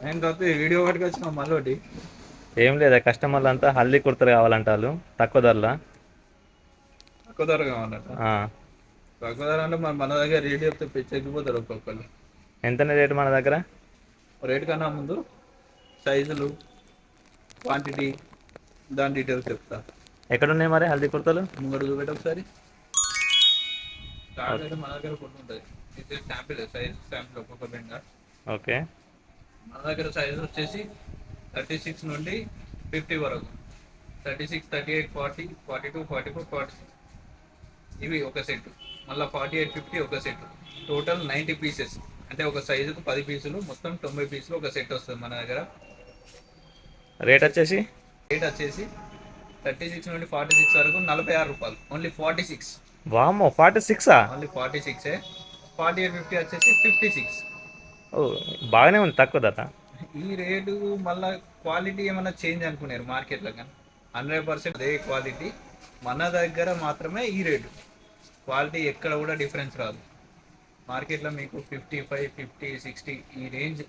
అయిన తర్వాత ఈ వీడియో ఒకటికి వచ్చిన మళ్ళీ ఒకటి ఏం లేదా కస్టమర్లు అంతా హల్దీ కుర్తలు కావాలంటారు తక్కువ ధరలా. తక్కువ ధర కావాలట. ఆ, తక్కువ ధర అంటే మన దగ్గర రేట్ చెప్తే పెచ్చెక్కిపోతారు ఒక్కొక్కరు. ఎంతనే రేటు మన దగ్గర? రేట్ కన్నా ముందు సైజులు, క్వాంటిటీ, దాని డీటెయిల్స్ చెప్తా. ఎక్కడున్నాయి మరి హల్దీ కుర్తలు? ముంగడు చూపెట్టి ఒకసారి. Start okay. అయితే మన దగ్గర కొన్ని ఉంటుంది. ఇది శాంపిల్, సైజ్ శాంపిల్ ఒక్కొక్క బెండ. ఓకే. మన దగ్గర సైజ్ వచ్చేసి 36 నుండి 50 వరకు. 36, 38, 40, 42, 44, 46 ఇవి ఒక సెట్. మళ్ళీ 48, 50 ఒక సెట్. Total 90 pieces. అంటే ఒక సైజుకు 10 పీసులు, మొత్తం 90 పీసులు ఒక సెట్ వస్తుంది మన దగ్గర. రేట్ వచ్చేసి రేట్ వచ్చేసి 36 నుండి 46 వరకు ₹46. ఓన్లీ 46. వామ్మో 46ఆ? ఓన్లీ 46. 48, 50 వచ్చేసి 56. ఓ, బాగానే ఉంది తక్కువ ధర. ఈ రేటు మళ్ళీ క్వాలిటీ ఏమైనా చేంజ్ అనుకున్నారు మార్కెట్లో, కానీ 100% అదే క్వాలిటీ. మన దగ్గర మాత్రమే ఈ రేటు. క్వాలిటీ ఎక్కడ కూడా డిఫరెన్స్ రాదు. మార్కెట్లో మీకు 55, 50, 60 ఈ రేంజ్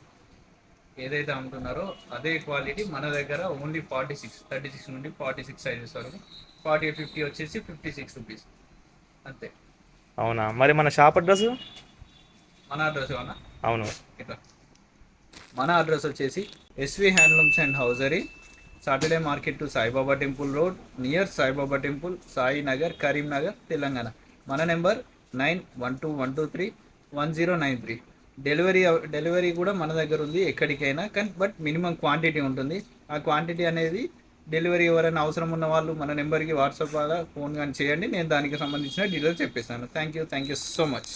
ఏదైతే అమ్ముతున్నారో అదే క్వాలిటీ మన దగ్గర ఓన్లీ 46. 36 నుండి 46 సైజెస్ వరకు. 48, 50 వచ్చేసి ₹56 అంతే. అవునా? మరి మన షాప్ అడ్రస్? మన అడ్రస్ ఏమన్నా అవును. ఇట్లా మన అడ్రస్ వచ్చేసి SV handlooms and hosiery, Saturday market to Saibaba temple road, near Saibaba temple, Sai Nagar, Karimnagar, Telangana. మన నెంబర్ 9121231093. డెలివరీ కూడా మన దగ్గర ఉంది ఎక్కడికైనా, కానీ బట్ మినిమం క్వాంటిటీ ఉంటుంది. ఆ క్వాంటిటీ అనేది డెలివరీ ఎవరైనా అవసరం ఉన్న వాళ్ళు మన నెంబర్కి వాట్సాప్ ద్వారా ఫోన్ కానీ చేయండి, నేను దానికి సంబంధించిన డీటెయిల్స్ చెప్పేస్తాను. Thank you so much.